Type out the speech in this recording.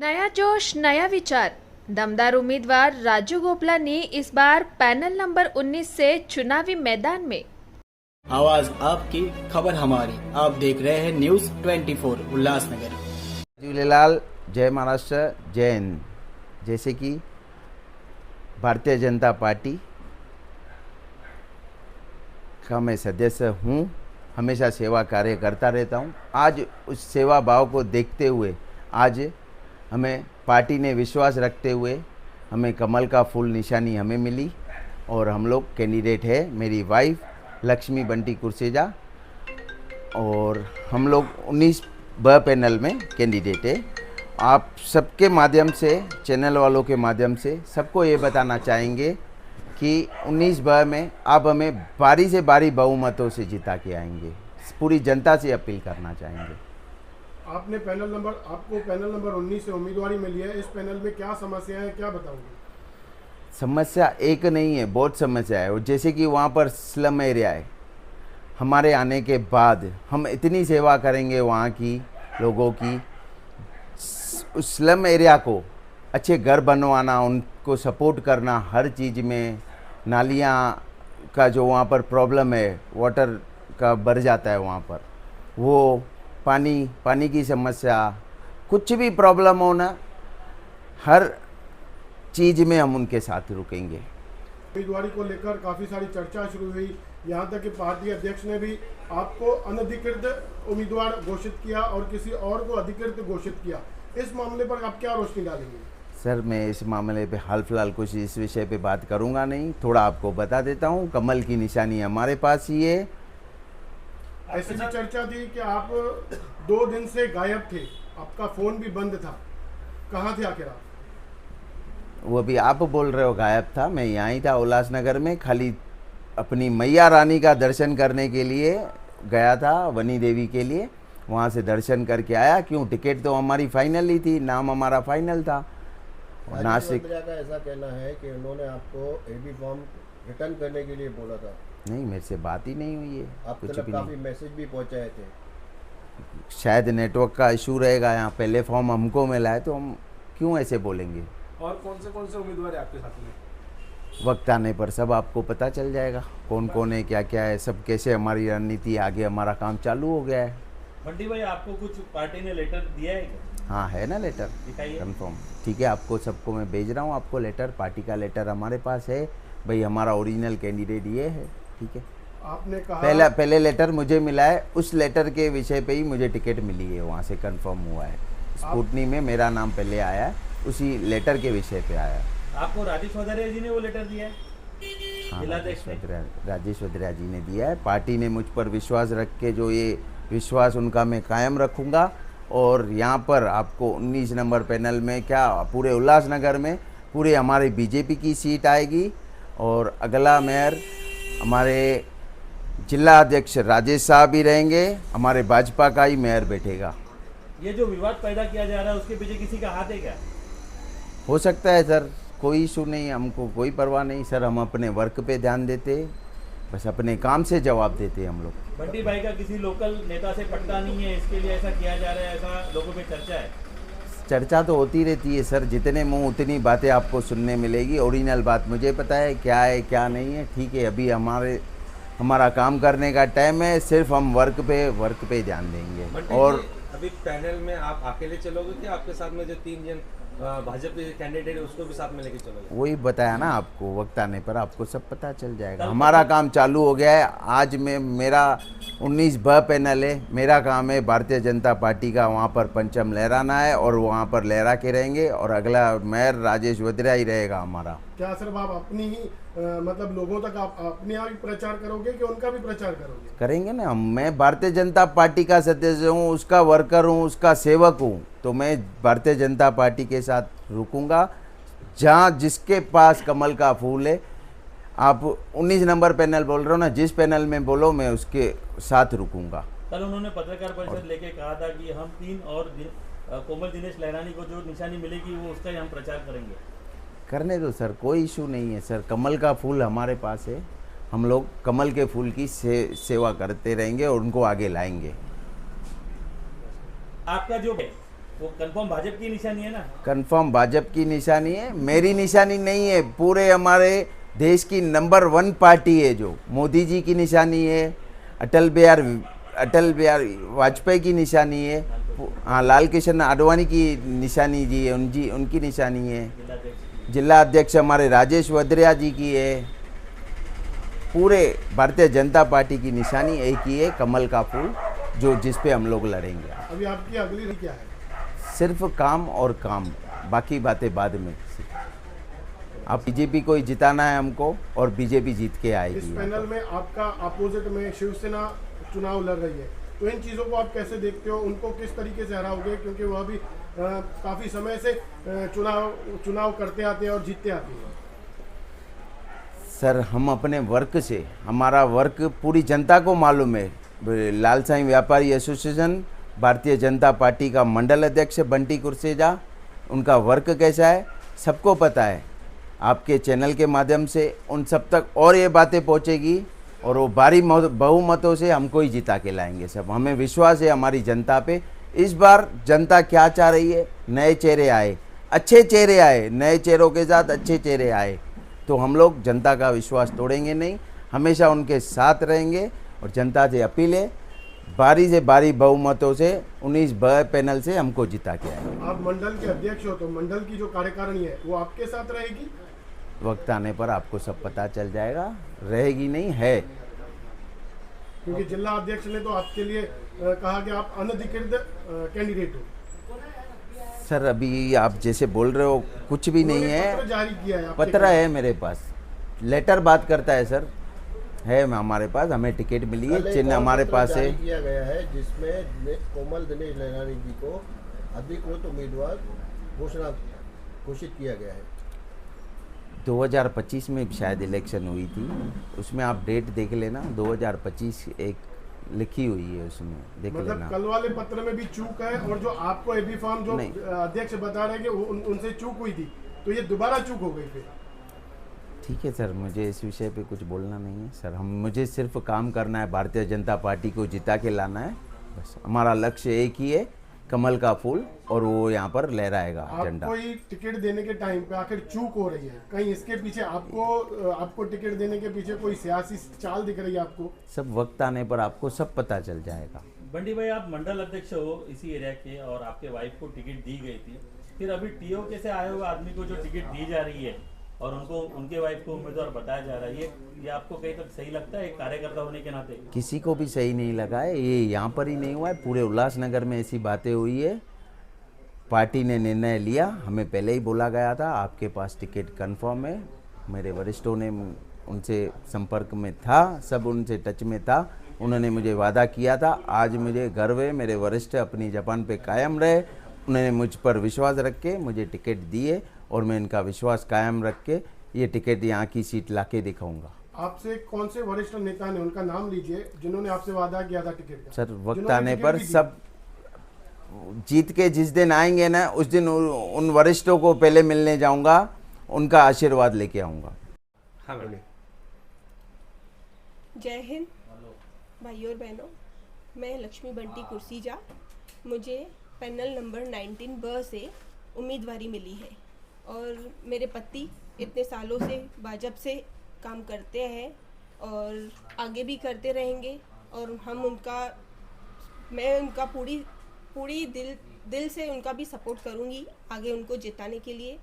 नया जोश नया विचार। दमदार उम्मीदवार राजू गोपला ने इस बार पैनल नंबर 19 से चुनावी मैदान में। आवाज आपकी, खबर हमारी। आप देख रहे हैं न्यूज 24 उल्लासनगर। झूलेलाल, जय महाराष्ट्र, जय हिंद। जैसे कि भारतीय जनता पार्टी का मैं सदस्य हूँ, हमेशा सेवा कार्य करता रहता हूँ। आज उस सेवा भाव को देखते हुए आज हमें पार्टी ने विश्वास रखते हुए हमें कमल का फूल निशानी हमें मिली और हम लोग कैंडिडेट है, मेरी वाइफ लक्ष्मी बंटी कुर्सेजा और हम लोग 19 ब पैनल में कैंडिडेट है। आप सबके माध्यम से, चैनल वालों के माध्यम से सबको ये बताना चाहेंगे कि 19 ब में आप हमें बारी से बारी बहुमतों से जिता के आएंगे। पूरी जनता से अपील करना चाहेंगे। आपको पैनल नंबर 19 से उम्मीदवारी मिली है। इस पैनल में क्या समस्या है, क्या बताओगे? समस्या एक नहीं है, बहुत समस्या है। और जैसे कि वहाँ पर स्लम एरिया है, हमारे आने के बाद हम इतनी सेवा करेंगे वहाँ की लोगों की। उस स्लम एरिया को अच्छे घर बनवाना, उनको सपोर्ट करना हर चीज़ में। नालियाँ का जो वहाँ पर प्रॉब्लम है, वाटर का बढ़ जाता है वहाँ पर, वो पानी की समस्या, कुछ भी प्रॉब्लम हो ना, हर चीज़ में हम उनके साथ रुकेंगे। उम्मीदवारी को लेकर काफ़ी सारी चर्चा शुरू हुई, यहाँ तक कि पार्टी अध्यक्ष ने भी आपको अनधिकृत उम्मीदवार घोषित किया और किसी और को अधिकृत घोषित किया। इस मामले पर आप क्या रोशनी डालेंगे? सर, मैं इस मामले पे हाल फिलहाल कुछ इस विषय पे बात करूँगा नहीं। थोड़ा आपको बता देता हूँ, कमल की निशानी हमारे पास ही है। ऐसी भी चर्चा थी कि आप 2 दिन से गायब थे, आपका फ़ोन भी बंद था, कहाँ थे आखिर आप? वो भी आप बोल रहे हो गायब था, मैं यहाँ ही था उल्लासनगर में, खाली अपनी मैया रानी का दर्शन करने के लिए गया था, वनी देवी के लिए। वहाँ से दर्शन करके आया। क्यों, टिकट तो हमारी फाइनल ही थी, नाम हमारा फाइनल था। और नासिक का ऐसा कहना है कि उन्होंने आपको एबी फॉर्म रिटर्न करने के लिए बोला था। नहीं, मेरे से बात ही नहीं हुई है, आप कुछ तरफ भी काफ़ी नहीं। मैसेज भी पहुंचाए थे। शायद नेटवर्क का इशू रहेगा। यहाँ पहले फॉर्म हमको मिला है तो हम क्यों ऐसे बोलेंगे। और कौन से उम्मीदवार है आपके साथ में? वक्त आने पर सब आपको पता चल जाएगा, कौन कौन है, क्या क्या है, सब कैसे हमारी रणनीति आगे, हमारा काम चालू हो गया है। बंटी भाई, आपको कुछ पार्टी ने लेटर दिया है क्या? हाँ, है ना लेटर, दिखाइए। कंफर्म। ठीक है, आपको सबको मैं भेज रहा हूँ, आपको लेटर, पार्टी का लेटर हमारे पास है भाई। हमारा ओरिजिनल कैंडिडेट ये है। ठीक है, आपने कहा पहले लेटर मुझे मिला है, उस लेटर के विषय पे ही मुझे टिकट मिली है, वहाँ से कंफर्म हुआ है। स्कूटनी में मेरा नाम पहले आया है, उसी लेटर के विषय पे आया है। आपको राजेश वधेरिया जी ने वो लेटर दिया है? हाँ, जिलाध्यक्ष ने? राजेश वधेरिया जी ने दिया है। पार्टी ने मुझ पर विश्वास रख के, जो ये विश्वास उनका मैं कायम रखूँगा। और यहाँ पर आपको 19 नंबर पैनल में क्या, पूरे उल्लासनगर में पूरे हमारे बीजेपी की सीट आएगी। और अगला मेयर हमारे जिला अध्यक्ष राजेश साहब ही रहेंगे, हमारे भाजपा का ही मेयर बैठेगा। ये जो विवाद पैदा किया जा रहा है, उसके पीछे किसी का हाथ है क्या? हो सकता है सर, कोई इशू नहीं, हमको कोई परवाह नहीं सर। हम अपने वर्क पे ध्यान देते, बस अपने काम से जवाब देते हम लोग। बंटी भाई का किसी लोकल नेता से पट्टा नहीं है, इसके लिए ऐसा किया जा रहा है, ऐसा लोगों में चर्चा है। चर्चा तो होती रहती है सर, जितने मुंह उतनी बातें आपको सुनने मिलेगी। ओरिजिनल बात मुझे पता है क्या नहीं है। ठीक है, अभी हमारा काम करने का टाइम है, सिर्फ हम वर्क पे ध्यान देंगे। और अभी पैनल में आप अकेले चलोगे कि आपके साथ में जो 3 जन भाजपा के कैंडिडेट है उसको भी साथ में लेके चलोगे? वही बताया ना आपको, वक्त आने पर आपको सब पता चल जाएगा। हमारा काम चालू हो गया है। आज में मेरा 19 ब पैनल है, मेरा काम है भारतीय जनता पार्टी का वहाँ पर पंचम लहराना है और वहाँ पर लहरा के रहेंगे। और अगला मेयर राजेश वधेरिया ही रहेगा हमारा। क्या सिर्फ आप अपनी ही मतलब लोगों तक आप अपने आप ही प्रचार करोगे कि उनका भी प्रचार करोगे? करेंगे ना हम। मैं भारतीय जनता पार्टी का सदस्य हूँ, उसका वर्कर हूँ, उसका सेवक हूँ, तो मैं भारतीय जनता पार्टी के साथ रुकूंगा। जहाँ जिसके पास कमल का फूल है, आप 19 नंबर पैनल बोल रहे हो ना, जिस पैनल में बोलो मैं उसके साथ रुकूंगा। कल उन्होंने पत्रकार परिषद लेके कहा था कि हम 3 और कोमल दिनेश लहरानी को जो निशानी मिलेगी वो उसका ही हम प्रचार करेंगे। करने दो सर, कोई इशू नहीं है सर। कमल का फूल हमारे पास है, हम लोग कमल के फूल की सेवा करते रहेंगे और उनको आगे लाएंगे। आपका जो वो कंफर्म भाजपा की निशानी है ना? कंफर्म भाजपा की निशानी है, मेरी निशानी नहीं है, पूरे हमारे देश की नंबर 1 पार्टी है जो मोदी जी की निशानी है, अटल बिहारी वाजपेयी की निशानी है, हाँ लाल कृष्ण आडवाणी की निशानी जी है, उनकी निशानी है, जिला अध्यक्ष हमारे राजेश वद्रिया जी की है। पूरे भारतीय जनता पार्टी की निशानी एक ही है, कमल का फूल, जो जिस पे हम लोग लड़ेंगे। अभी आपकी अगली रणनीति क्या है? सिर्फ काम और काम, बाकी बातें बाद में। अब बीजेपी को ही जिताना है हमको, और बीजेपी जीत के इस आएगी। पैनल में आपका अपोजिट में शिवसेना चुनाव लड़ रही है, तो इन चीज़ों को आप कैसे देखते हो? उनको किस तरीके से हराओगे? क्योंकि वह भी काफ़ी समय से चुनाव करते आते हैं और जीतते आते हैं। सर हम अपने वर्क से, हमारा वर्क पूरी जनता को मालूम है। लाल साईं व्यापारी एसोसिएशन, भारतीय जनता पार्टी का मंडल अध्यक्ष बंटी कुर्सेजा, उनका वर्क कैसा है सबको पता है। आपके चैनल के माध्यम से उन सब तक और ये बातें पहुंचेगी, और वो भारी बहुमतों से हमको ही जिता के लाएंगे। सब हमें विश्वास है हमारी जनता पे। इस बार जनता क्या चाह रही है? नए चेहरे आए, अच्छे चेहरे आए, नए चेहरों के साथ अच्छे चेहरे आए, तो हम लोग जनता का विश्वास तोड़ेंगे नहीं, हमेशा उनके साथ रहेंगे। और जनता से अपील है, भारी से भारी बहुमतों से 19 पैनल से हमको जिता के आए। आप मंडल के अध्यक्ष हो, तो मंडल की जो कार्यकारिणी है वो आपके साथ रहेगी? वक्त आने पर आपको सब पता चल जाएगा, रहेगी नहीं है। क्योंकि जिला अध्यक्ष ने तो आपके लिए कहा कि आप अनधिकृत कैंडिडेट हो। सर अभी आप जैसे बोल रहे हो कुछ भी नहीं उन्होंने है, पत्र जारी किया है आपके पत्र है मेरे पास, लेटर बात करता है सर, है हमारे पास, हमें टिकट मिली है, कल एक चिन्ह और हमारे पत्र पास जारी है। किया गया है जिसमें कोमल दिनेश लहरानी जी को अधिकृत उम्मीदवार घोषित किया गया है। 2025 में शायद इलेक्शन हुई थी, उसमें आप डेट देख लेना, 2025 एक लिखी हुई है उसमें, देख मतलब लेना। कल वाले पत्र में भी चूक है, और जो आपको एबी फॉर्म जो नहीं। अध्यक्ष बता रहे हैं कि उनसे चूक हुई थी, तो ये दोबारा चूक हो गई फिर। ठीक है सर, मुझे इस विषय पे कुछ बोलना नहीं है सर। मुझे सिर्फ काम करना है, भारतीय जनता पार्टी को जिता के लाना है, बस हमारा लक्ष्य एक ही है, कमल का फूल, और वो यहाँ पर लहराएगा झंडा। आपको ही टिकट देने के टाइम पे आखिर चूक हो रही है, कहीं इसके पीछे आपको टिकट देने के पीछे कोई सियासी चाल दिख रही है आपको? सब वक्त आने पर आपको सब पता चल जाएगा। बंटी भाई, आप मंडल अध्यक्ष हो इसी एरिया के, और आपके वाइफ को टिकट दी गई थी, फिर अभी टीओके से आए हुए आदमी को जो टिकट दी जा रही है और उनको उनके वाइफ को उम्मीदवार बताया जा रहा है, ये आपको कहीं तक सही लगता है एक कार्यकर्ता होने के नाते? किसी को भी सही नहीं लगा है, ये यहाँ पर ही नहीं हुआ है, पूरे उल्लासनगर में ऐसी बातें हुई है। पार्टी ने निर्णय लिया, हमें पहले ही बोला गया था आपके पास टिकट कंफर्म है, मेरे वरिष्ठों ने उनसे संपर्क में था, सब उनसे टच में था, उन्होंने मुझे वादा किया था। आज मुझे गर्व है, मेरे वरिष्ठ अपनी जबान पे कायम रहे, उन्होंने मुझ पर विश्वास रख के मुझे टिकट दिए, और मैं इनका विश्वास कायम रख के ये टिकट यहाँ की सीट लाके दिखाऊंगा। आपसे कौन से वरिष्ठ नेता ने, उनका नाम लीजिए, जिन्होंने आपसे वादा किया था टिकट का? सर वक्त जिन्होंने आने टिकट पर भी दी? सब जीत के जिस दिन आएंगे ना, उस दिन उन वरिष्ठों को पहले मिलने जाऊंगा, उनका आशीर्वाद लेके आऊंगा। हाँ मैडम। जय हिंद भाइयों और बहनों, मैं लक्ष्मी बंटी कुर्सीजा, मुझे पैनल नंबर 19 ब से उम्मीदवारी मिली है, और मेरे पति इतने सालों से भाजपा से काम करते हैं और आगे भी करते रहेंगे, और मैं उनका पूरी दिल से उनका भी सपोर्ट करूंगी आगे उनको जिताने के लिए।